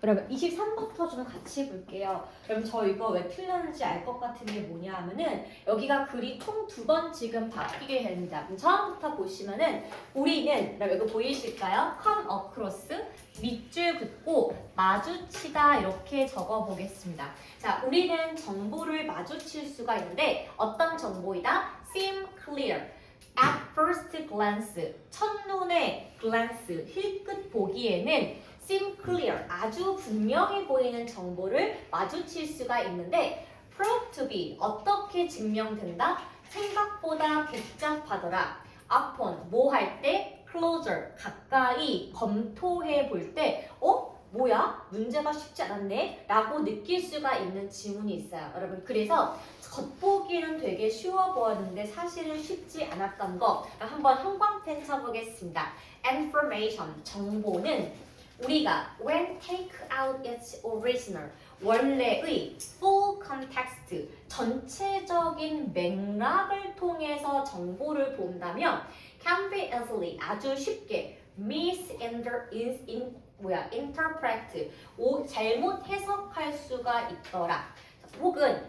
여러분 23부터 좀 같이 볼게요. 여러분 저 이거 왜 틀렸는지 알 것 같은 게 뭐냐 하면은 여기가 글이 총 2번 지금 바뀌게 됩니다. 그럼 처음부터 보시면은 우리는 여러분 이거 보이실까요? come across 밑줄 긋고 마주치다 이렇게 적어 보겠습니다. 자, 우리는 정보를 마주칠 수가 있는데 어떤 정보이다? seem clear. at first glance 첫눈에 glance 힐끗 보기에는 seem clear, 아주 분명해 보이는 정보를 마주칠 수가 있는데 prove to be, 어떻게 증명된다? 생각보다 복잡하더라. upon, 뭐 할 때? closer, 가까이 검토해 볼 때 뭐야? 문제가 쉽지 않았네? 라고 느낄 수가 있는 지문이 있어요. 여러분, 그래서 겉보기에는 되게 쉬워 보였는데 사실은 쉽지 않았던 거 한번 형광펜 쳐보겠습니다. information, 정보는 우리가 when take out its original, 원래의 full context, 전체적인 맥락을 통해서 정보를 본다면 can be easily, 아주 쉽게 interpret, 잘못 해석할 수가 있더라. 혹은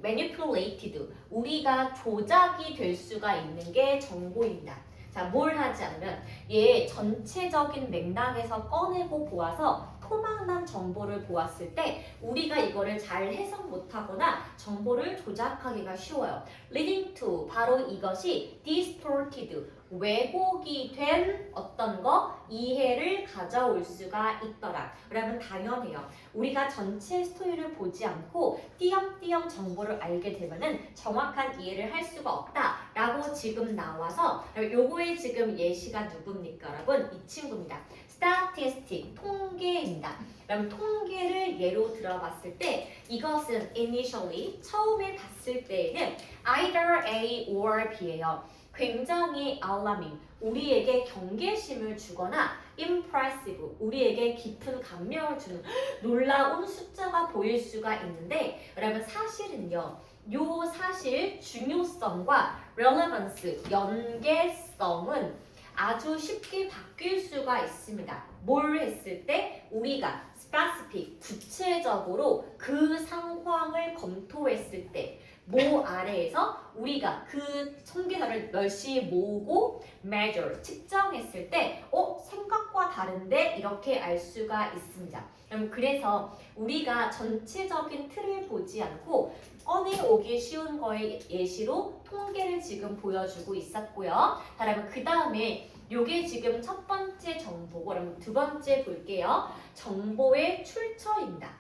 manipulated, 우리가 조작이 될 수가 있는 게 정보입니다. 자, 뭘 하지 않으면 얘 전체적인 맥락에서 꺼내고 보아서 토막난 정보를 보았을 때 우리가 이거를 잘 해석 못하거나 정보를 조작하기가 쉬워요. leading to, 바로 이것이 distorted, 왜곡이 된 어떤 거, 이해를 가져올 수가 있더라. 여러분 당연해요. 우리가 전체 스토리를 보지 않고 띄엄띄엄 정보를 알게 되면은 정확한 이해를 할 수가 없다라고 지금 나와서 요거의 지금 예시가 누굽니까? 여러분 이 친구입니다. statistic, 통계입니다. 여러분 통계를 예로 들어봤을 때 이것은 initially, 처음에 봤을 때에는 either A or B예요. 굉장히 alarming, 우리에게 경계심을 주거나 impressive, 우리에게 깊은 감명을 주는 놀라운 숫자가 보일 수가 있는데 여러분 사실은요, 요 사실 중요성과 relevance, 연계성은 아주 쉽게 바뀔 수가 있습니다. 뭘 했을 때 우리가 specific, 구체적으로 그 상황을 검토했을 때 모 아래에서 우리가 그 통계자를 멸시 모으고 measure, 측정했을 때 생각과 다른데 이렇게 알 수가 있습니다. 그래서 우리가 전체적인 틀을 보지 않고 꺼내오기 쉬운 거의 예시로 통계를 지금 보여주고 있었고요. 자, 여러분 그 다음에 요게 지금 첫 번째 정보고 그럼 두 번째 볼게요. 정보의 출처입니다.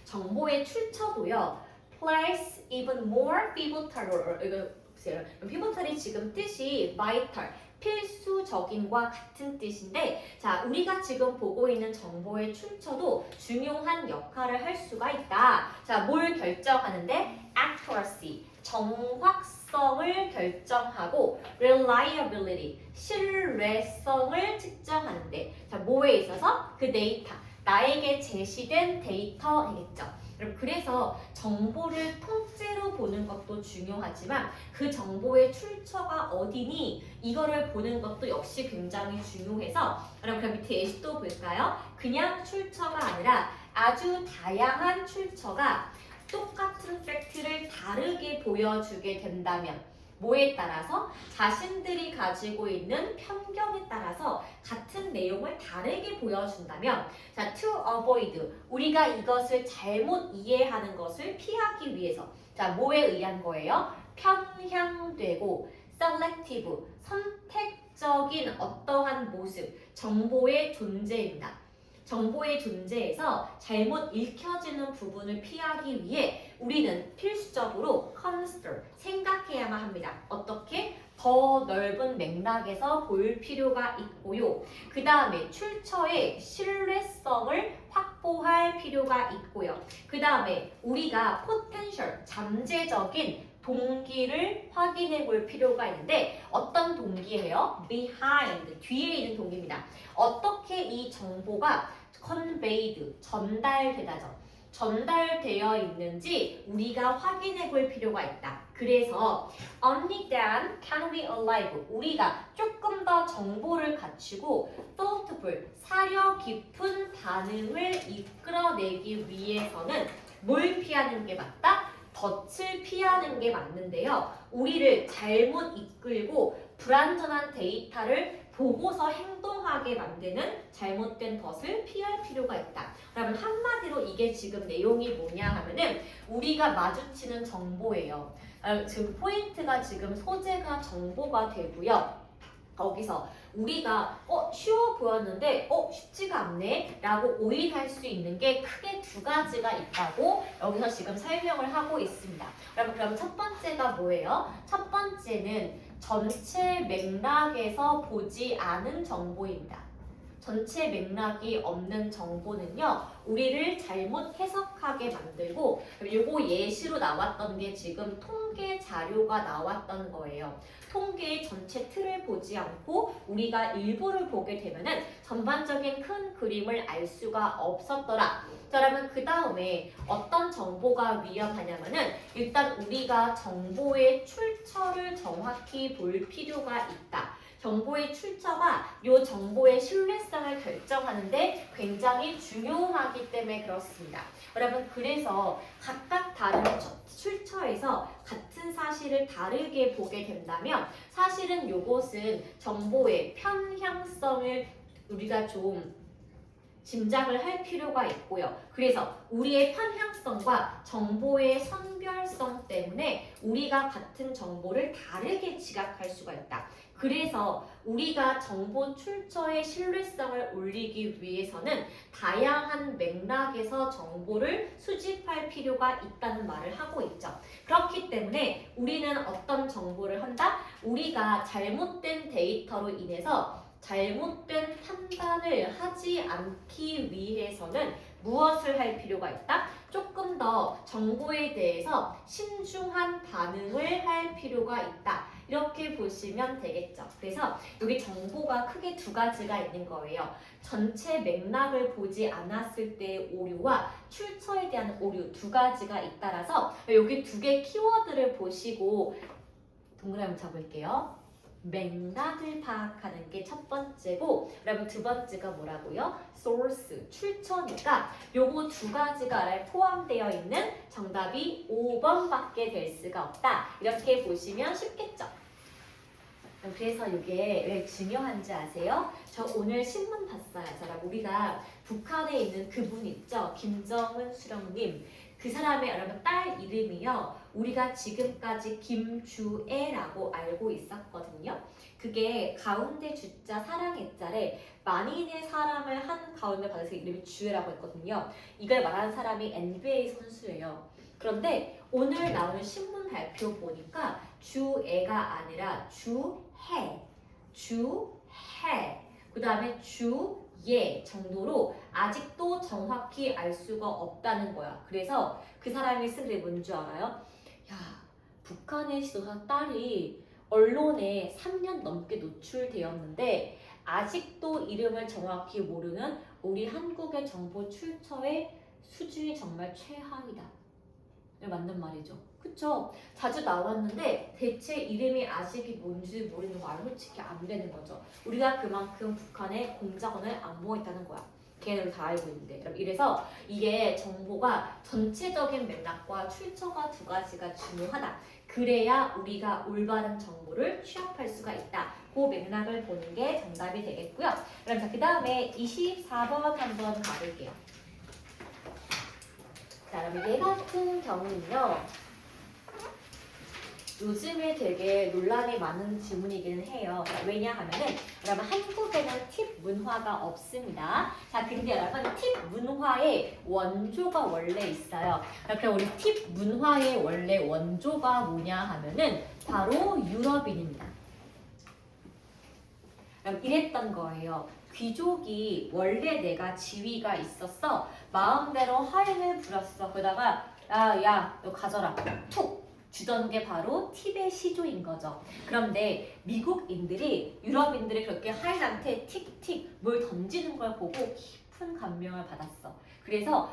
정보의 출처도요. place even more pivotal, 이거 보세요. pivotal이 지금 뜻이 vital, 필수적인과 같은 뜻인데 자, 우리가 지금 보고 있는 정보의 출처도 중요한 역할을 할 수가 있다. 자, 뭘 결정하는데? accuracy, 정확성을 결정하고 reliability, 신뢰성을 측정하는데 자, 뭐에 있어서? 그 데이터, 나에게 제시된 데이터이겠죠. 그래서 정보를 통째로 보는 것도 중요하지만 그 정보의 출처가 어디니 이거를 보는 것도 역시 굉장히 중요해서 그럼 그 밑에 예시 또 볼까요? 그냥 출처가 아니라 아주 다양한 출처가 똑같은 팩트를 다르게 보여주게 된다면 뭐에 따라서? 자신들이 가지고 있는 편견에 따라서 같은 내용을 다르게 보여준다면 자, to avoid, 우리가 이것을 잘못 이해하는 것을 피하기 위해서 자, 뭐에 의한 거예요? 편향되고 selective, 선택적인 어떠한 모습, 정보의 존재입니다. 정보의 존재에서 잘못 읽혀지는 부분을 피하기 위해 우리는 필수적으로 consider, 생각해야만 합니다. 어떻게? 더 넓은 맥락에서 볼 필요가 있고요. 그 다음에 출처의 신뢰성을 확보할 필요가 있고요. 그 다음에 우리가 potential, 잠재적인 동기를 확인해 볼 필요가 있는데 어떤 동기예요? behind, 뒤에 있는 동기입니다. 어떻게 이 정보가 conveyed, 전달되다죠. 전달되어 있는지 우리가 확인해 볼 필요가 있다. 그래서 only then can we alive 우리가 조금 더 정보를 갖추고 thoughtful 사려 깊은 반응을 이끌어내기 위해서는 뭘 피하는 게 맞다? 덫을 피하는 게 맞는데요. 우리를 잘못 이끌고 불완전한 데이터를 보고서 행동하게 만드는 잘못된 덫을 피할 필요가 있다. 그러면 한마디로 이게 지금 내용이 뭐냐 하면은 우리가 마주치는 정보예요. 지금 포인트가 지금 소재가 정보가 되고요. 거기서 우리가 쉬워 보였는데 쉽지가 않네 라고 오인할 수 있는 게 크게 두 가지가 있다고 여기서 지금 설명을 하고 있습니다. 그럼 첫 번째가 뭐예요? 첫 번째는 전체 맥락에서 보지 않은 정보입니다. 전체 맥락이 없는 정보는요, 우리를 잘못 해석하게 만들고, 요거 예시로 나왔던 게 지금 통계 자료가 나왔던 거예요. 통계의 전체 틀을 보지 않고 우리가 일부를 보게 되면은 전반적인 큰 그림을 알 수가 없었더라. 자, 그러면 그 다음에 어떤 정보가 위험하냐면은 일단 우리가 정보의 출처를 정확히 볼 필요가 있다. 정보의 출처가 이 정보의 신뢰성을 결정하는데 굉장히 중요하기 때문에 그렇습니다. 여러분 그래서 각각 다른 출처에서 같은 사실을 다르게 보게 된다면 사실은 이것은 정보의 편향성을 우리가 좀 짐작을 할 필요가 있고요. 그래서 우리의 편향성과 정보의 선별성 때문에 우리가 같은 정보를 다르게 지각할 수가 있다. 그래서 우리가 정보 출처의 신뢰성을 올리기 위해서는 다양한 맥락에서 정보를 수집할 필요가 있다는 말을 하고 있죠. 그렇기 때문에 우리는 어떤 정보를 한다? 우리가 잘못된 데이터로 인해서 잘못된 판단을 하지 않기 위해서는 무엇을 할 필요가 있다? 조금 더 정보에 대해서 신중한 반응을 할 필요가 있다. 이렇게 보시면 되겠죠. 그래서 여기 정보가 크게 두 가지가 있는 거예요. 전체 맥락을 보지 않았을 때의 오류와 출처에 대한 오류 두 가지가 있다라서 여기 두 개 키워드를 보시고 동그라미 한번 잡을게요. 맥락을 파악하는 게 첫 번째고 그러면 두 번째가 뭐라고요? source, 출처니까 요거 두 가지가 포함되어 있는 정답이 5번밖에 될 수가 없다. 이렇게 보시면 쉽겠죠? 그래서 이게 왜 중요한지 아세요? 저 오늘 신문 봤어요. 우리가 북한에 있는 그분 있죠? 김정은 수령님. 그 사람의 여러분 딸 이름이요. 우리가 지금까지 김주애라고 알고 있었거든요. 그게 가운데 주자 사랑의 자에 만인의 사람을 한 가운데 받아서 이름이 주애라고 했거든요. 이걸 말하는 사람이 NBA 선수예요. 그런데 오늘 나오는 신문 발표 보니까 주애가 아니라 주해, 그 다음에 주예 정도로 아직도 정확히 알 수가 없다는 거야. 그래서 그 사람이 쓴 글이 뭔지 알아요? 야, 북한의 지도자 딸이 언론에 3년 넘게 노출되었는데 아직도 이름을 정확히 모르는 우리 한국의 정보 출처의 수준이 정말 최하위다. 맞는 말이죠. 그쵸? 자주 나왔는데 대체 이름이 아직이 뭔지 모르는 거 알면 솔직히 안 되는 거죠. 우리가 그만큼 북한에 공작원을 안보했다는 거야. 걔네들 다 알고 있는데. 이래서 이게 정보가 전체적인 맥락과 출처가 두 가지가 중요하다. 그래야 우리가 올바른 정보를 취합할 수가 있다. 그 맥락을 보는 게 정답이 되겠고요. 그럼 그 다음에 24번 한번 가볼게요. 자, 그럼 얘 같은 경우는요. 요즘에 되게 논란이 많은 질문이기는 해요. 왜냐하면은 여러분 한국에는 팁 문화가 없습니다. 자, 근데 여러분 팁 문화의 원조가 원래 있어요. 그럼 우리 팁 문화의 원래 원조가 뭐냐 하면은 바로 유럽인입니다. 그럼 이랬던 거예요. 귀족이 원래 내가 지위가 있었어. 마음대로 하인을 부렸어. 그러다가 야, 너 가져라. 툭! 주던 게 바로 팁의 시조인 거죠. 그런데 미국인들이 유럽인들이 그렇게 하인한테 틱틱 뭘 던지는 걸 보고 큰 감명을 받았어. 그래서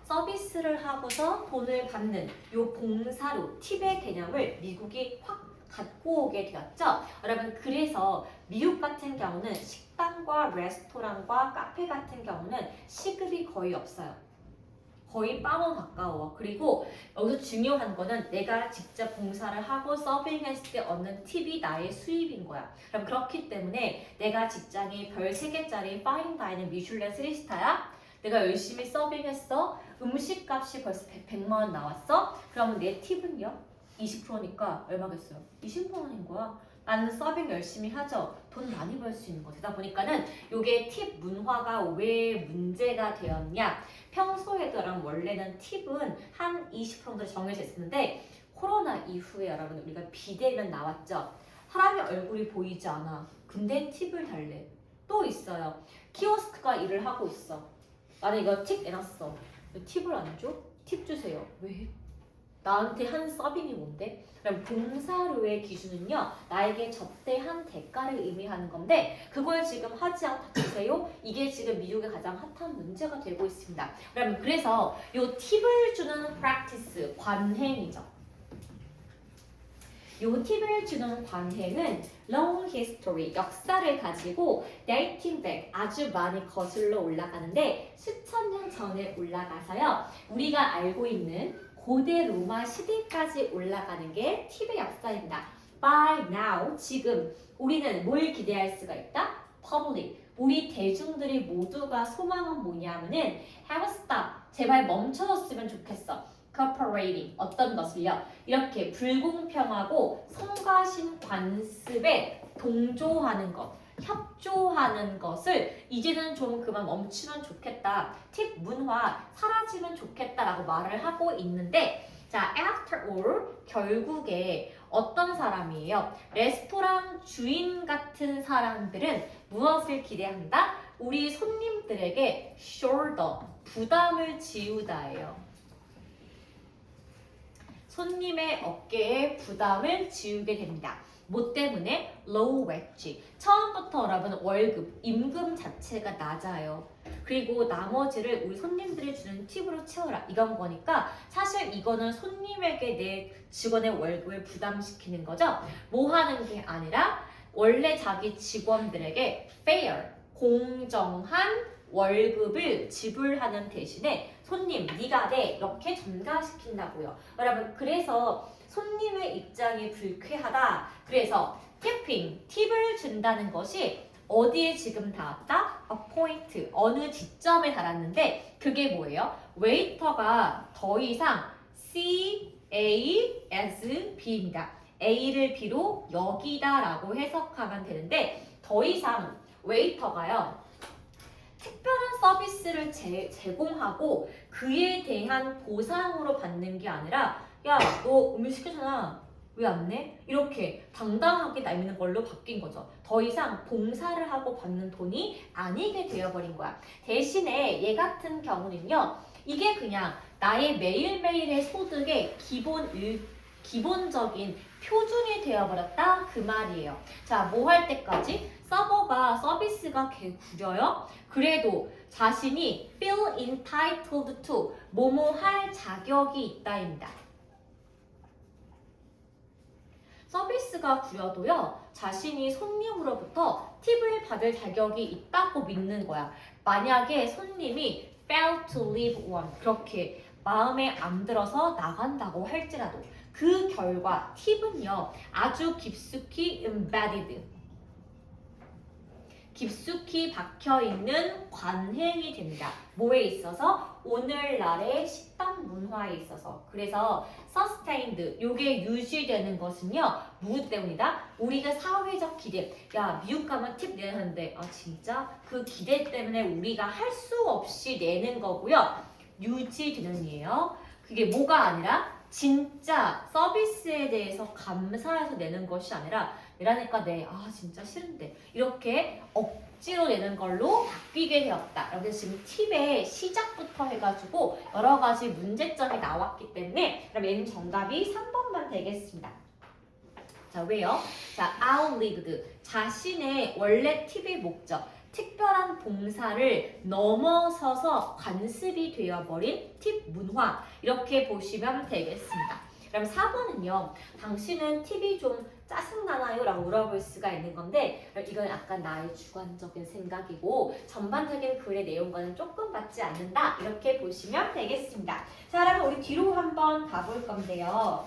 서비스를 하고서 돈을 받는 요 봉사로 팁의 개념을 미국이 확 갖고 오게 되었죠. 여러분 그래서 미국 같은 경우는 식당과 레스토랑과 카페 같은 경우는 시급이 거의 없어요. 거의 빵원 가까워. 그리고 여기서 중요한 거는 내가 직접 봉사를 하고 서빙했을 때 얻는 팁이 나의 수입인 거야. 그럼 그렇기 때문에 내가 직장이 별 3개짜리 파인다이닝 미슐랭 3스타야. 내가 열심히 서빙했어. 음식값이 벌써 100만 원 나왔어. 그러면 내 팁은요? 20%니까 얼마겠어요? 20만 원인 거야. 나는 서빙 열심히 하죠. 돈 많이 벌 수 있는 거. 되다 보니까는 요게 팁 문화가 왜 문제가 되었냐. 평소에도랑 원래는 팁은 한 20% 정도 정해져 있었는데 코로나 이후에 여러분 우리가 비대면 나왔죠. 사람의 얼굴이 보이지 않아. 근데 팁을 달래. 또 있어요. 키오스크가 일을 하고 있어. 나는 이거 팁 내놨어. 팁을 안 줘? 팁 주세요. 왜? 나한테 한 서빙이 뭔데? 그럼 봉사료의 기준은요. 나에게 접대한 대가를 의미하는 건데 그걸 지금 하지 않고 주세요. 이게 지금 미국의 가장 핫한 문제가 되고 있습니다. 그래서 요 팁을 주는 practice, 관행이죠. 요 팁을 주는 관행은 long history, 역사를 가지고 dating back, 아주 많이 거슬러 올라가는데 수천 년 전에 올라가서요. 우리가 알고 있는 고대 로마 시대까지 올라가는 게 팁의 역사입니다. By now, 지금 우리는 뭘 기대할 수가 있다? Public, 우리 대중들이 모두가 소망은 뭐냐면은 have a stop, 제발 멈춰줬으면 좋겠어. Cooperating, 어떤 것을요? 이렇게 불공평하고 성가신 관습에 동조하는 것, 협조하는 것을 이제는 좀 그만 멈추면 좋겠다. 팁 문화 사라지면 좋겠다라고 말을 하고 있는데 자, after all 결국에 어떤 사람이에요? 레스토랑 주인 같은 사람들은 무엇을 기대한다? 우리 손님들에게 shoulder, 부담을 지우다예요. 손님의 어깨에 부담을 지우게 됩니다. 뭐 때문에? low wage. 처음부터 여러분 월급, 임금 자체가 낮아요. 그리고 나머지를 우리 손님들이 주는 팁으로 채워라. 이건 거니까 사실 이거는 손님에게 내 직원의 월급을 부담시키는 거죠. 뭐 하는 게 아니라 원래 자기 직원들에게 fair, 공정한 월급을 지불하는 대신에 손님, 네가 내 이렇게 전가시킨다고요. 여러분 그래서 손님의 입장이 불쾌하다. 그래서 tipping, 팁을 준다는 것이 어디에 지금 닿았다? appoint, 어느 지점에 달았는데 그게 뭐예요? 웨이터가 더 이상 C, A, S, B입니다. A를 B로 여기다 라고 해석하면 되는데 더 이상 웨이터가요. 특별한 서비스를 제공하고 그에 대한 보상으로 받는 게 아니라 야, 너 음식 시켰잖아. 왜 안 내? 이렇게 당당하게 내미는 걸로 바뀐 거죠. 더 이상 봉사를 하고 받는 돈이 아니게 되어버린 거야. 대신에 얘 같은 경우는요. 이게 그냥 나의 매일매일의 소득의 기본적인 표준이 되어버렸다 그 말이에요. 자, 뭐 할 때까지? 서비스가 개 구려요? 그래도 자신이 feel entitled to 뭐뭐 할 자격이 있다입니다. 서비스가 구려도요. 자신이 손님으로부터 팁을 받을 자격이 있다고 믿는 거야. 만약에 손님이 fail to leave one 그렇게 마음에 안 들어서 나간다고 할지라도 그 결과 팁은요. 아주 깊숙이 embedded 깊숙이 박혀있는 관행이 됩니다. 뭐에 있어서? 오늘날의 식당 문화에 있어서. 그래서 sustained, 요게 유지되는 것은요. 무엇 때문이다? 우리가 사회적 기대. 야, 미국 가면 팁 내야 하는데 아 진짜? 그 기대 때문에 우리가 할 수 없이 내는 거고요. 유지되는 이에요. 그게 뭐가 아니라 진짜 서비스에 대해서 감사해서 내는 것이 아니라 내라니까 아 진짜 싫은데 이렇게 억지로 내는 걸로 바뀌게 되었다. 이렇게 지금 팁의 시작부터 해가지고 여러 가지 문제점이 나왔기 때문에 그럼 얘는 정답이 3번만 되겠습니다. 자, 왜요? 자, outlived, 자신의 원래 팁의 목적. 특별한 봉사를 넘어서서 관습이 되어버린 팁 문화 이렇게 보시면 되겠습니다. 그럼 4번은요. 당신은 팁이 좀 짜증나나요? 라고 물어볼 수가 있는 건데 이건 약간 나의 주관적인 생각이고 전반적인 글의 내용과는 조금 맞지 않는다 이렇게 보시면 되겠습니다. 자, 그러면 우리 뒤로 한번 가볼 건데요.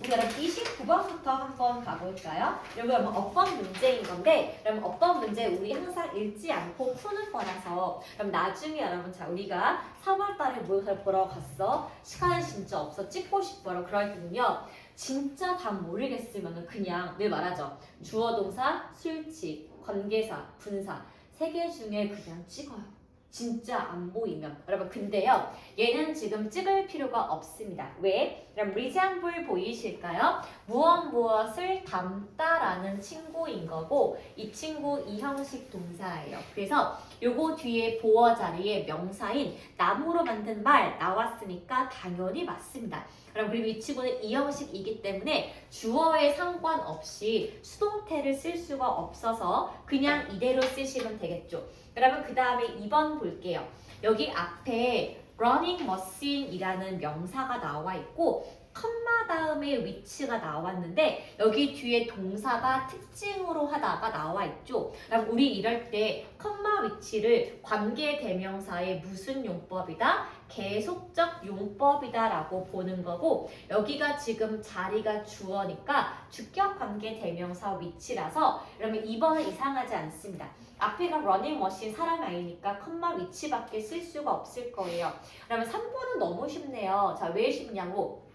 우리 여러분 29번부터 한번 가볼까요? 여기 여러분 어법 문제인 건데 여러분 어법 문제 우리 항상 읽지 않고 푸는 거라서 그럼 나중에 여러분 자 우리가 3월달에 모의고사를 보러 갔어 시간이 진짜 없어 찍고 싶어 그럴 때는요 진짜 다 모르겠으면 그냥 늘 말하죠 주어 동사, 수일치, 관계사, 분사 3개 중에 그냥 찍어요. 진짜 안 보이면 여러분 근데요 얘는 지금 찍을 필요가 없습니다. 왜? 그럼 resemble 보이실까요? 무엇을 닮다라는 친구인 거고 이 친구 이형식 동사예요. 그래서 요거 뒤에 보어 자리에 명사인 나무로 만든 말 나왔으니까 당연히 맞습니다. 그리고 이 친구는 이형식이기 때문에 주어에 상관없이 수동태를 쓸 수가 없어서 그냥 이대로 쓰시면 되겠죠. 그러면 그 다음에 2번 볼게요. 여기 앞에 running machine 이라는 명사가 나와 있고 컴마 다음에 which가 나왔는데 여기 뒤에 동사가 특징으로 하다가 나와 있죠. 그럼 우리 이럴 때 컴마 which를 관계대명사의 무슨 용법이다? 계속적 용법이다 라고 보는 거고 여기가 지금 자리가 주어니까 주격관계대명사 which라서 그러면 2번은 이상하지 않습니다. 앞에가 running machine 사람 아이니까 컴마 which밖에 쓸 수가 없을 거예요. 그러면 3번은 너무 쉽네요. 자, 왜 쉽냐고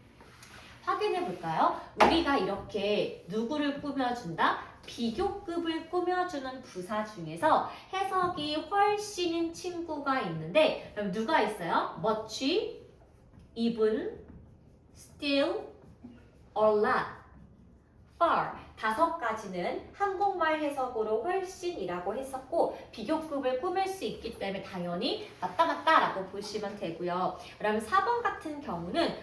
확인해 볼까요? 우리가 이렇게 누구를 꾸며준다? 비교급을 꾸며주는 부사 중에서 해석이 훨씬인 친구가 있는데 그럼 누가 있어요? much, even, still, a lot, far 5가지는 한국말 해석으로 훨씬이라고 했었고 비교급을 꾸밀 수 있기 때문에 당연히 맞다 라고 보시면 되고요. 그럼 4번 같은 경우는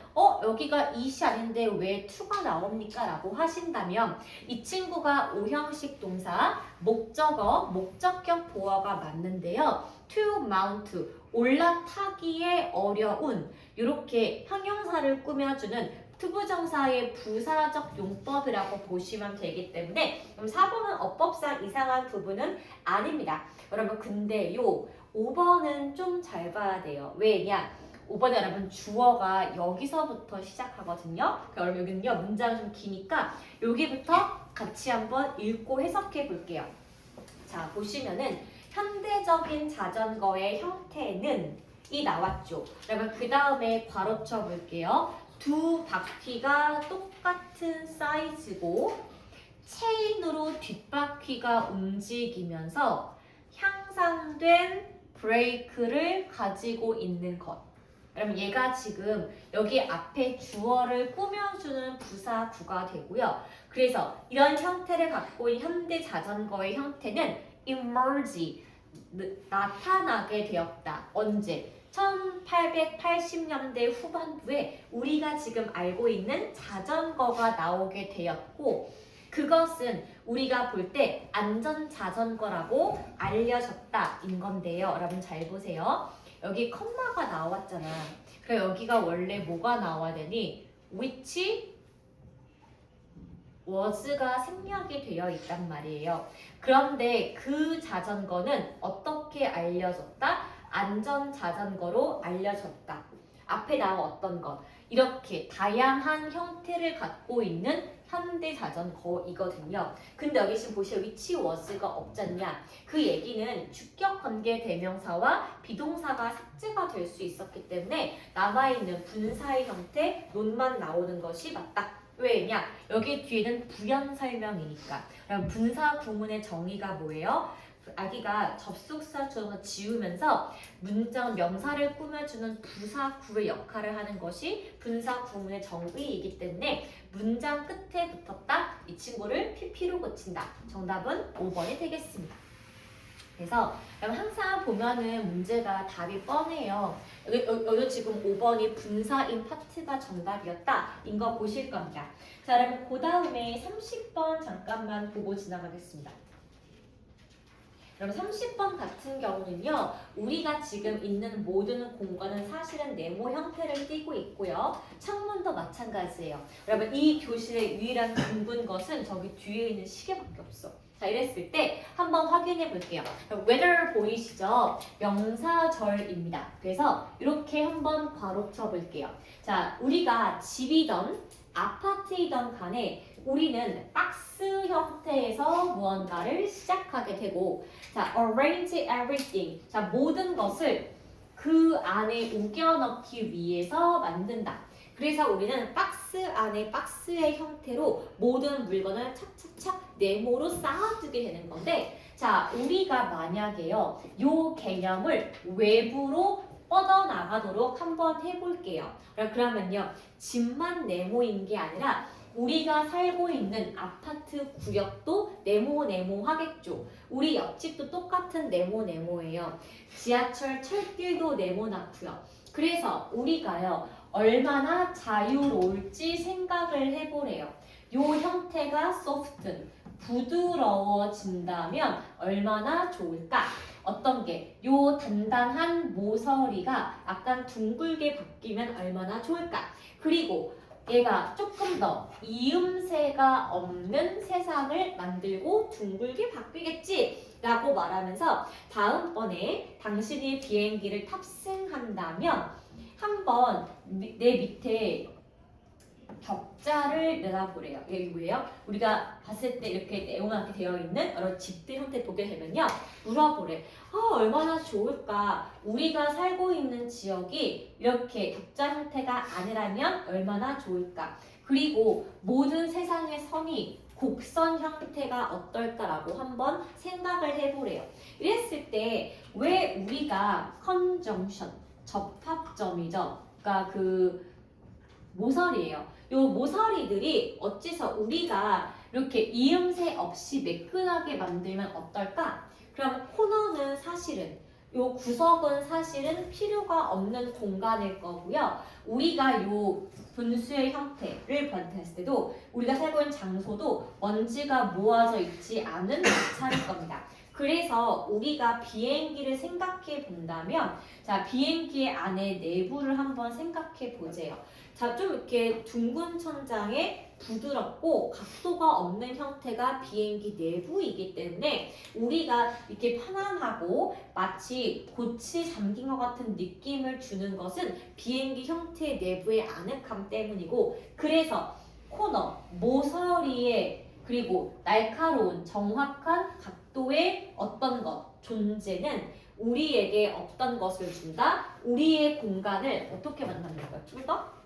여기가 it이 아닌데 왜 to가 나옵니까? 라고 하신다면 이 친구가 오형식 동사 목적어, 목적격 보어가 맞는데요. to mount 올라타기에 어려운 이렇게 형용사를 꾸며주는 투부정사의 부사적 용법이라고 보시면 되기 때문에 그럼 4번은 어법상 이상한 부분은 아닙니다. 여러분 근데 요 5번은 좀 잘 봐야 돼요. 왜냐? 5번 여러분 주어가 여기서부터 시작하거든요. 여러분 여기는요 문장이 좀 기니까 여기부터 같이 한번 읽고 해석해 볼게요. 자 보시면은 현대적인 자전거의 형태는 이 나왔죠. 여러분 그 다음에 괄호 쳐 볼게요. 두 바퀴가 똑같은 사이즈고 체인으로 뒷바퀴가 움직이면서 향상된 브레이크를 가지고 있는 것. 그럼 얘가 지금 여기 앞에 주어를 꾸며주는 부사구가 되고요. 그래서 이런 형태를 갖고 있는 현대 자전거의 형태는 emerge, 나타나게 되었다. 언제? 1880년대 후반부에 우리가 지금 알고 있는 자전거가 나오게 되었고 그것은 우리가 볼 때 안전자전거라고 알려졌다 인 건데요. 여러분 잘 보세요. 여기 컴마가 나왔잖아. 그럼 여기가 원래 뭐가 나와야 되니? which was가 생략이 되어 있단 말이에요. 그런데 그 자전거는 어떻게 알려졌다? 안전자전거로 알려졌다. 앞에 나온 어떤 것 이렇게 다양한 형태를 갖고 있는 현대자전거이거든요. 근데 여기 지금 보시면 which was가 없잖냐. 그 얘기는 주격관계 대명사와 비동사가 삭제가 될 수 있었기 때문에 남아있는 분사의 형태 논만 나오는 것이 맞다. 왜냐? 여기 뒤에는 부연 설명이니까. 그럼 분사 구문의 정의가 뭐예요? 아기가 접속사 주어서 지우면서 문장 명사를 꾸며주는 부사구의 역할을 하는 것이 분사 구문의 정의이기 때문에 문장 끝에 붙었다 이 친구를 PP로 고친다. 정답은 5번이 되겠습니다. 그래서 항상 보면은 문제가 답이 뻔해요. 여기 지금 5번이 분사인 파트가 정답이었다. 인 거 보실 겁니다. 자, 그러면 그 다음에 30번 잠깐만 보고 지나가겠습니다. 그럼 30번 같은 경우는요. 우리가 지금 있는 모든 공간은 사실은 네모 형태를 띠고 있고요. 창문도 마찬가지예요. 여러분 이 교실의 유일한 둥근 것은 저기 뒤에 있는 시계밖에 없어. 자 이랬을 때 한번 확인해 볼게요. weather 보이시죠? 명사절입니다. 그래서 이렇게 한번 괄호 쳐 볼게요. 자 우리가 집이던 아파트이던 간에 우리는 박스 형태에서 무언가를 시작하게 되고 자 arrange everything 자 모든 것을 그 안에 우겨 넣기 위해서 만든다. 그래서 우리는 박스 안에 박스의 형태로 모든 물건을 착착착 네모로 쌓아두게 되는 건데 자 우리가 만약에요 요 개념을 외부로 뻗어나가도록 한번 해볼게요. 그러면요 집만 네모인 게 아니라 우리가 살고 있는 아파트 구역도 네모네모하겠죠. 우리 옆집도 똑같은 네모네모예요. 지하철 철길도 네모나고요. 그래서 우리가요 얼마나 자유로울지 생각을 해보래요. 요 형태가 소프트, 부드러워진다면 얼마나 좋을까? 어떤 게? 요 단단한 모서리가 약간 둥글게 바뀌면 얼마나 좋을까? 그리고 얘가 조금 더 이음새가 없는 세상을 만들고 둥글게 바뀌겠지 라고 말하면서 다음번에 당신이 비행기를 탑승한다면 한번 내 밑에 격자를 내다보래요. 이게 뭐예요? 우리가 봤을 때 이렇게 네모나게 되어 있는 여러 집들 형태 보게 되면요. 물어보래. 얼마나 좋을까? 우리가 살고 있는 지역이 이렇게 격자 형태가 아니라면 얼마나 좋을까? 그리고 모든 세상의 선이 곡선 형태가 어떨까라고 한번 생각을 해보래요. 이랬을 때 왜 우리가 conjunction, 접합점이죠. 그러니까 그 모서리예요. 요 모서리들이 어째서 우리가 이렇게 이음새 없이 매끈하게 만들면 어떨까? 그럼 코너는 사실은 요 구석은 사실은 필요가 없는 공간일 거고요. 우리가 요 분수의 형태를 봤을 때도 우리가 살고 있는 장소도 먼지가 모아져 있지 않은 마찰일 겁니다. 그래서 우리가 비행기를 생각해 본다면 자 비행기의 안에 내부를 한번 생각해 보세요. 자, 좀 이렇게 둥근 천장에 부드럽고 각도가 없는 형태가 비행기 내부이기 때문에 우리가 이렇게 편안하고 마치 꽃이 잠긴 것 같은 느낌을 주는 것은 비행기 형태 내부의 아늑함 때문이고 그래서 코너, 모서리에 그리고 날카로운 정확한 각도의 어떤 것, 존재는 우리에게 어떤 것을 준다? 우리의 공간을 어떻게 만든다고요? 좀 더?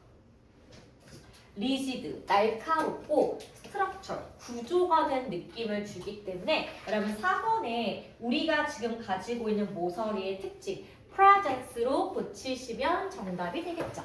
리지드, 날카롭고 스트럭처, 구조가 된 느낌을 주기 때문에 여러분 4번에 우리가 지금 가지고 있는 모서리의 특징 프라젠스로 고치시면 정답이 되겠죠.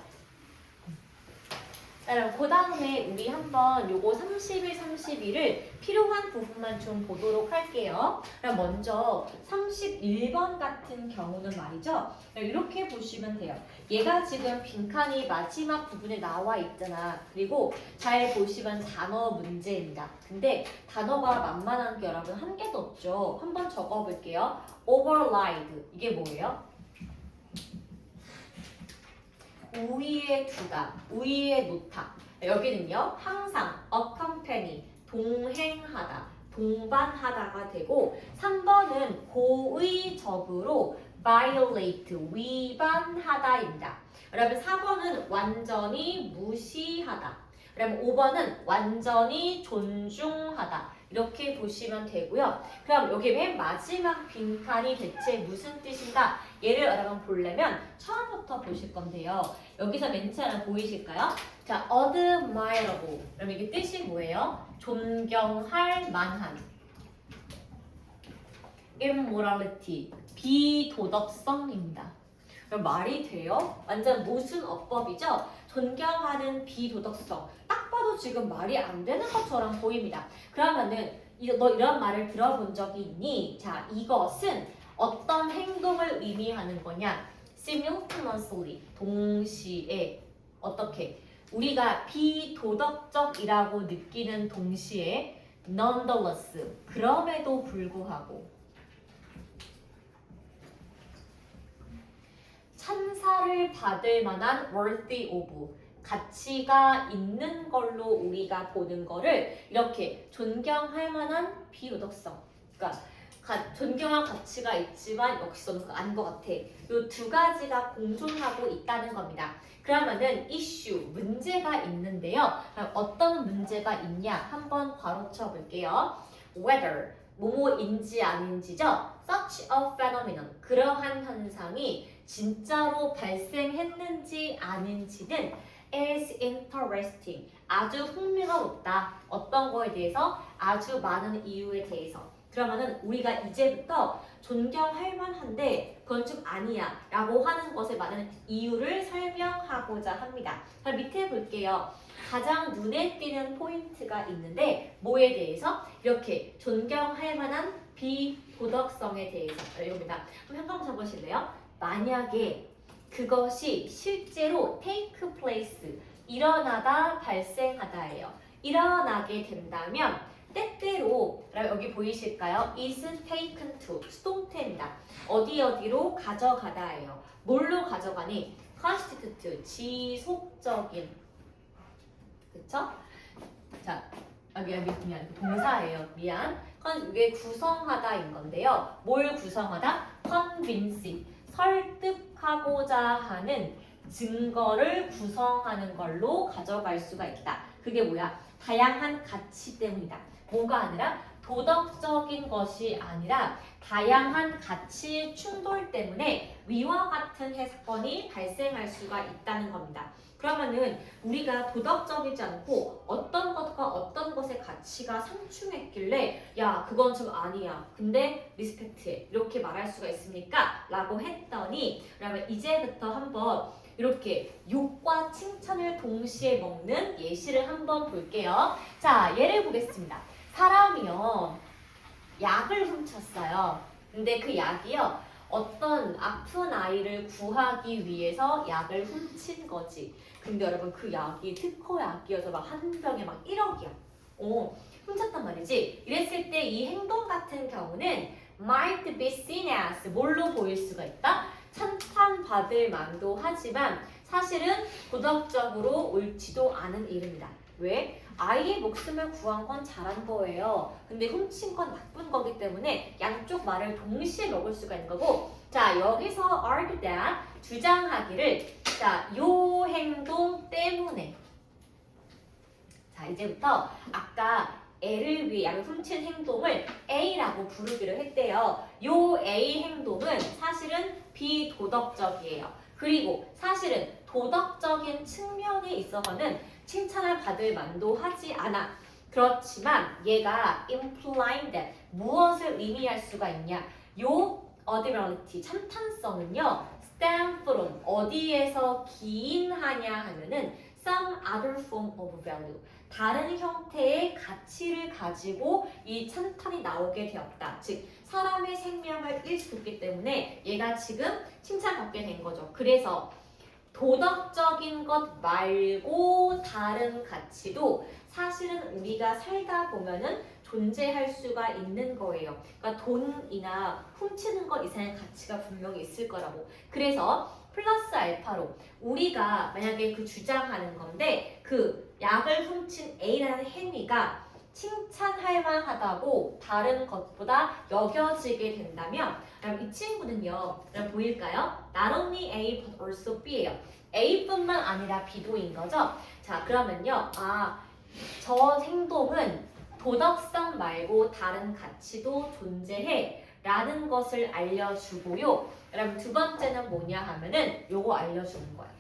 여러분 그 다음에 우리 한번 요거 31, 32를 필요한 부분만 좀 보도록 할게요. 그럼 먼저 31번 같은 경우는 말이죠. 이렇게 보시면 돼요. 얘가 지금 빈칸이 마지막 부분에 나와 있잖아. 그리고 잘 보시면 단어 문제입니다. 근데 단어가 만만한 게 여러분 한 개도 없죠. 한번 적어볼게요. override 이게 뭐예요? 우위에 두다, 우위에 놓다. 여기는요, 항상 accompany, 동행하다, 동반하다가 되고 3번은 고의적으로 violate, 위반하다입니다. 여러분 4번은 완전히 무시하다. 그럼 5번은 완전히 존중하다. 이렇게 보시면 되고요. 그럼 여기 맨 마지막 빈칸이 대체 무슨 뜻인가? 얘를 여러분 보려면 처음부터 보실 건데요. 여기서 맨 처음에 보이실까요? 자, admirable. 그럼 이게 뜻이 뭐예요? 존경할 만한. immorality. 비도덕성입니다. 그럼 말이 돼요? 완전 무슨 어법이죠? 존경하는 비도덕성. 딱 봐도 지금 말이 안 되는 것처럼 보입니다. 그러면은 너 이런 말을 들어본 적이 있니? 자, 이것은 어떤 행동을 의미하는 거냐? simultaneously, 동시에 어떻게? 우리가 비도덕적이라고 느끼는 동시에 nonetheless, 그럼에도 불구하고 평가를 받을 만한 worthy of, 가치가 있는 걸로 우리가 보는 거를 이렇게 존경할 만한 비도덕성. 그러니까 존경할 가치가 있지만 역시 너는 그거 아닌 것 같아. 이 두 가지가 공존하고 있다는 겁니다. 그러면은 issue, 문제가 있는데요. 그럼 어떤 문제가 있냐 한번 바로쳐 볼게요. whether, 뭐뭐인지 아닌지죠. such a phenomenon, 그러한 현상이 진짜로 발생했는지 아닌지는 is interesting, 아주 흥미가 높다. 어떤 거에 대해서? 아주 많은 이유에 대해서. 그러면은 우리가 이제부터 존경할 만한데 그건 좀 아니야 라고 하는 것에 많은 이유를 설명하고자 합니다. 자, 밑에 볼게요. 가장 눈에 띄는 포인트가 있는데 뭐에 대해서? 이렇게 존경할 만한 비도덕성에 대해서. 이겁니다. 한번 현관 잡으실래요? 만약에 그것이 실제로 take place, 일어나다 발생하다예요. 일어나게 된다면 때때로, 여기 보이실까요? is taken to, 수동태입니다. 어디로 가져가다예요. 뭘로 가져가니? constitute, 지속적인. 그쵸? 자, 여기 그냥 동사예요. 미안. 이게 구성하다인 건데요. 뭘 구성하다? convincing, 설득하고자 하는 증거를 구성하는 걸로 가져갈 수가 있다. 그게 뭐야? 다양한 가치 때문이다. 뭐가 아니라 도덕적인 것이 아니라 다양한 가치의 충돌 때문에 위와 같은 사건이 발생할 수가 있다는 겁니다. 그러면은 우리가 도덕적이지 않고 어떤 것과 어떤 것의 가치가 상충했길래 야 그건 좀 아니야 근데 리스펙트해 이렇게 말할 수가 있습니까? 라고 했더니 그러면 이제부터 한번 이렇게 욕과 칭찬을 동시에 먹는 예시를 한번 볼게요. 자, 예를 보겠습니다. 사람이요 약을 훔쳤어요. 근데 그 약이요 어떤 아픈 아이를 구하기 위해서 약을 훔친 거지. 근데 여러분 그 약이 특허 약이어서 막 한 병에 막 1억이야. 훔쳤단 말이지. 이랬을 때 이 행동 같은 경우는 might be seen as, 뭘로 보일 수가 있다? 찬탄받을 만도 하지만 사실은 도덕적으로 옳지도 않은 일입니다. 왜? 아이의 목숨을 구한 건 잘한 거예요. 근데 훔친 건 나쁜 거기 때문에 양쪽 말을 동시에 먹을 수가 있는 거고, 자 여기서 argue that, 주장하기를, 자 요 행동 때문에, 자 이제부터 아까 애를 위해 약을 훔친 행동을 A라고 부르기로 했대요. 요 A 행동은 사실은 비도덕적이에요. 그리고 사실은 도덕적인 측면에 있어서는 칭찬을 받을 만도 하지 않아. 그렇지만 얘가 implying that, 무엇을 의미할 수가 있냐? 요 audibility, 참탄성은요 stem from, 어디에서 기인하냐 하면은 some other form of value, 다른 형태의 가치를 가지고 이 찬탄이 나오게 되었다. 즉 사람의 생명을 일시켰기 때문에 얘가 지금 칭찬받게 된 거죠. 그래서 도덕적인 것 말고 다른 가치도 사실은 우리가 살다 보면은 존재할 수가 있는 거예요. 그러니까 돈이나 훔치는 것 이상의 가치가 분명히 있을 거라고. 그래서 플러스 알파로 우리가 만약에 그 주장하는 건데 그 약을 훔친 A라는 행위가 칭찬할 만하다고 다른 것보다 여겨지게 된다면 그럼 이 친구는요, 그럼 보일까요? Not only A but also B예요. A뿐만 아니라 B도인 거죠. 자 그러면요, 저 행동은 도덕성 말고 다른 가치도 존재해 라는 것을 알려주고요. 그럼 두 번째는 뭐냐 하면은 요거 알려주는 거예요.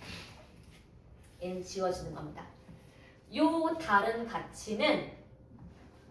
얘는 지워지는 겁니다. 요 다른 가치는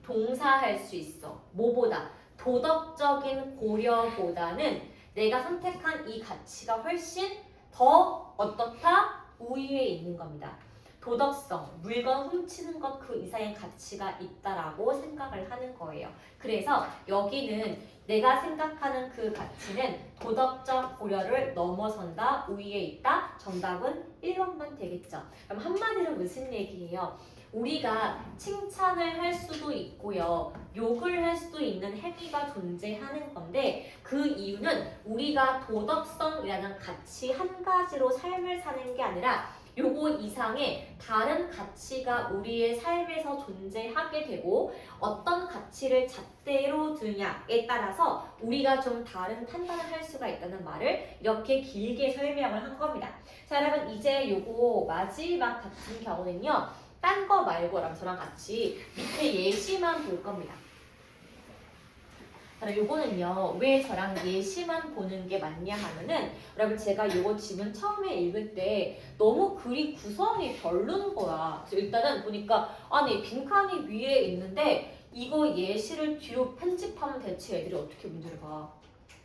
동사할 수 있어. 뭐보다? 도덕적인 고려보다는 내가 선택한 이 가치가 훨씬 더 어떻다? 우위에 있는 겁니다. 도덕성, 물건 훔치는 것 그 이상의 가치가 있다라고 생각을 하는 거예요. 그래서 여기는 내가 생각하는 그 가치는 도덕적 고려를 넘어선다, 우위에 있다. 정답은 1번만 되겠죠. 그럼 한마디로 무슨 얘기예요? 우리가 칭찬을 할 수도 있고요. 욕을 할 수도 있는 행위가 존재하는 건데 그 이유는 우리가 도덕성이라는 가치 한 가지로 삶을 사는 게 아니라 요거 이상의 다른 가치가 우리의 삶에서 존재하게 되고 어떤 가치를 잣대로 두냐에 따라서 우리가 좀 다른 판단을 할 수가 있다는 말을 이렇게 길게 설명을 한 겁니다. 자, 여러분 이제 요거 마지막 같은 경우는요. 딴 거 말고 저랑 같이 밑에 예시만 볼 겁니다. 자, 요거는요. 왜 저랑 예시만 보는 게 맞냐 하면은 여러분 제가 요거 지문 처음에 읽을 때 너무 글이 구성이 별로인 거야. 그래서 일단은 보니까 아니 빈칸이 위에 있는데 이거 예시를 뒤로 편집하면 대체 애들이 어떻게 문제를 봐.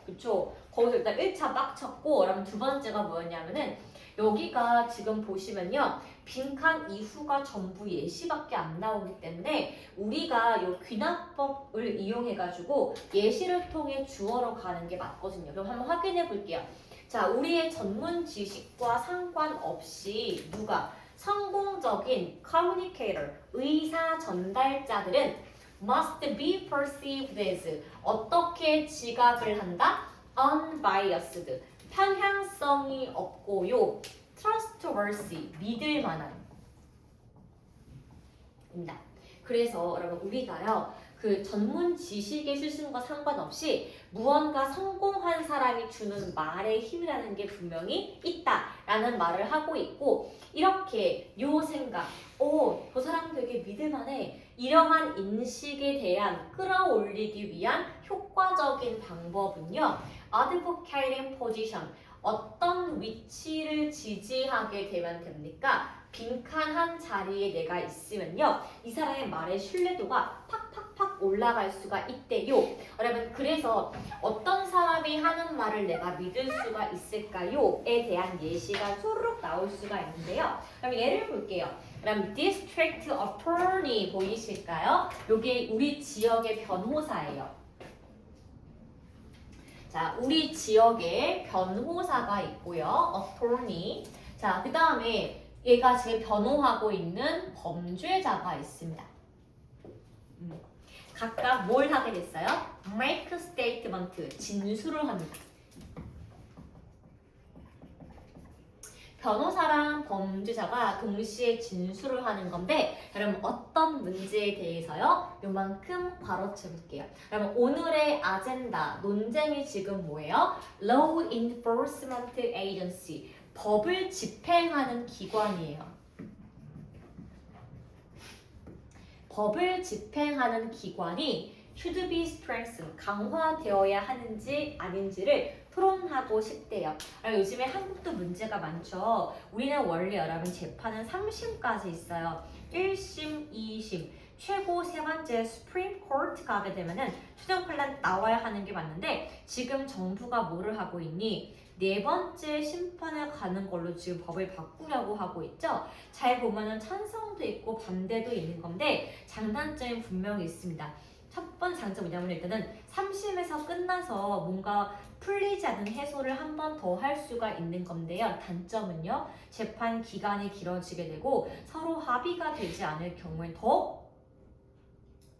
그쵸? 거기서 일단 1차 빡 쳤고 그럼 두 번째가 뭐였냐면은 여기가 지금 보시면요. 빈칸 이후가 전부 예시밖에 안 나오기 때문에 우리가 이 귀납법을 이용해가지고 예시를 통해 주어로 가는 게 맞거든요. 그럼 한번 확인해 볼게요. 자, 우리의 전문 지식과 상관없이 누가 성공적인 communicator, 의사 전달자들은 must be perceived as 어떻게 지각을 한다? unbiased, 편향성이 없고요. trustworthy, 믿을 만한 입니다. 그래서 여러분 우리가요. 그 전문 지식의 실수과 상관없이 무언가 성공한 사람이 주는 말의 힘이라는 게 분명히 있다라는 말을 하고 있고 이렇게 요 생각, 저 사람 되게 믿을만해 이러한 인식에 대한 끌어올리기 위한 효과적인 방법은요. advocating position, 어떤 위치를 지지하게 되면 됩니까? 빈칸 한 자리에 내가 있으면요. 이 사람의 말의 신뢰도가 팍팍팍 올라갈 수가 있대요. 여러분 그래서 어떤 사람이 하는 말을 내가 믿을 수가 있을까요?에 대한 예시가 수룩 나올 수가 있는데요. 그럼 예를 볼게요. 그럼 district attorney 보이실까요? 이게 우리 지역의 변호사예요. 자, 우리 지역에 변호사가 있고요. attorney. 자, 그 다음에 얘가 지금 변호하고 있는 범죄자가 있습니다. 각각 뭘 하게 됐어요? make statement, 진술을 합니다. 변호사랑 범죄자가 동시에 진술을 하는 건데 여러분 어떤 문제에 대해서요? 요만큼 괄호쳐 볼게요. 여러분 오늘의 아젠다, 논쟁이 지금 뭐예요? Law Enforcement Agency, 법을 집행하는 기관이에요. 법을 집행하는 기관이 should be strengthened, 강화되어야 하는지 아닌지를 토론하고 싶대요. 요즘에 한국도 문제가 많죠. 우리는 원래 여러분 재판은 3심까지 있어요. 1심, 2심, 최고 세 번째 Supreme Court 가게 되면은 최종 판단 나와야 하는 게 맞는데 지금 정부가 뭐를 하고 있니? 네 번째 심판을 가는 걸로 지금 법을 바꾸려고 하고 있죠. 잘 보면은 찬성도 있고 반대도 있는 건데 장단점이 분명히 있습니다. 첫 번째 장점은 뭐냐면 일단은 3심에서 끝나서 뭔가 풀리지 않은 해소를 한 번 더 할 수가 있는 건데요. 단점은요. 재판 기간이 길어지게 되고 서로 합의가 되지 않을 경우엔 더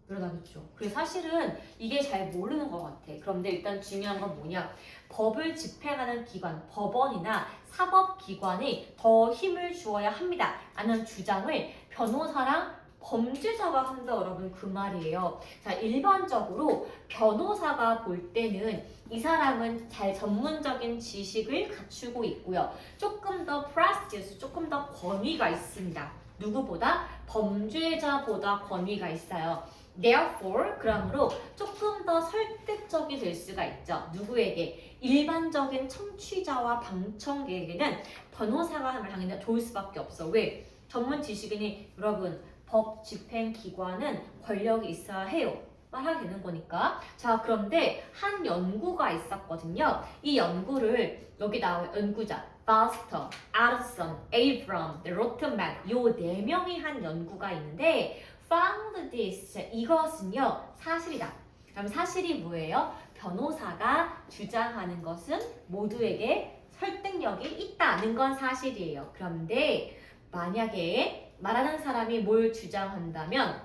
늘어나겠죠. 그래서 사실은 이게 잘 모르는 것 같아. 그런데 일단 중요한 건 뭐냐. 법을 집행하는 기관, 법원이나 사법기관이 더 힘을 주어야 합니다. 라는 주장을 변호사랑 범죄자가 한다 여러분 그 말이에요. 자, 일반적으로 변호사가 볼 때는 이 사람은 잘 전문적인 지식을 갖추고 있고요. 조금 더 프레스티지, 조금 더 권위가 있습니다. 누구보다? 범죄자보다 권위가 있어요. Therefore, 그러므로 조금 더 설득적이 될 수가 있죠. 누구에게? 일반적인 청취자와 방청객에게는 변호사가 하면 당연히 좋을 수밖에 없어. 왜? 전문 지식인이 여러분 법 집행 기관은 권력이 있어야 해요. 말하게 되는 거니까. 자, 그런데 한 연구가 있었거든요. 이 연구를 여기 나온 연구자 바스터, 아르슨, 에이브럼, 로트만 요 네 명이 한 연구가 있는데 found this, 이것은요 사실이다. 그럼 사실이 뭐예요? 변호사가 주장하는 것은 모두에게 설득력이 있다는 건 사실이에요. 그런데 만약에 말하는 사람이 뭘 주장한다면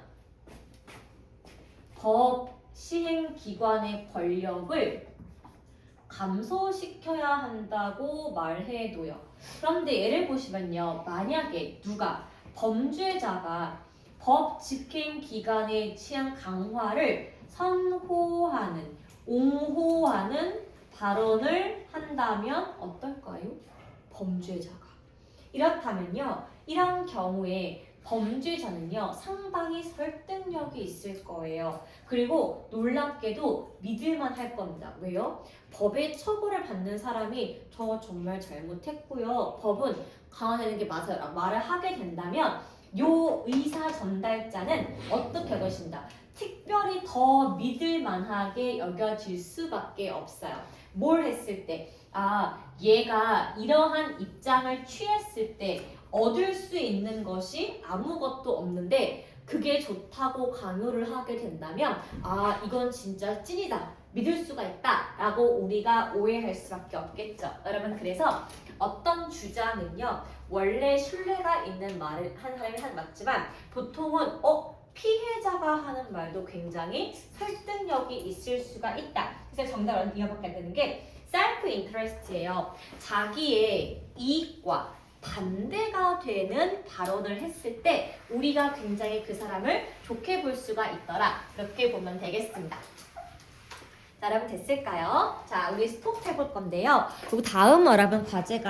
법 시행 기관의 권력을 감소시켜야 한다고 말해도요. 그런데 예를 보시면요. 만약에 누가 범죄자가 법 집행 기관의 취한 강화를 선호하는, 옹호하는 발언을 한다면 어떨까요? 범죄자가. 이렇다면요. 이런 경우에 범죄자는요. 상당히 설득력이 있을 거예요. 그리고 놀랍게도 믿을만 할 겁니다. 왜요? 법의 처벌을 받는 사람이 저 정말 잘못했고요. 법은 강화되는 게 맞아요. 라고 말을 하게 된다면 요 의사 전달자는 어떻게 할 것인가? 특별히 더 믿을만하게 여겨질 수밖에 없어요. 뭘 했을 때? 얘가 이러한 입장을 취했을 때 얻을 수 있는 것이 아무것도 없는데 그게 좋다고 강요를 하게 된다면 이건 진짜 찐이다. 믿을 수가 있다. 라고 우리가 오해할 수밖에 없겠죠. 여러분 그래서 어떤 주장은요. 원래 신뢰가 있는 말을 한 사람이 하는 맞지만 보통은 피해자가 하는 말도 굉장히 설득력이 있을 수가 있다. 그래서 정답은 이거밖에 안 되는 게 셀프 인터레스트예요. 자기의 이익과 반대가 되는 발언을 했을 때 우리가 굉장히 그 사람을 좋게 볼 수가 있더라. 그렇게 보면 되겠습니다. 자, 여러분 됐을까요? 자, 우리 스톱 해볼 건데요. 그리고 다음 여러분 과제가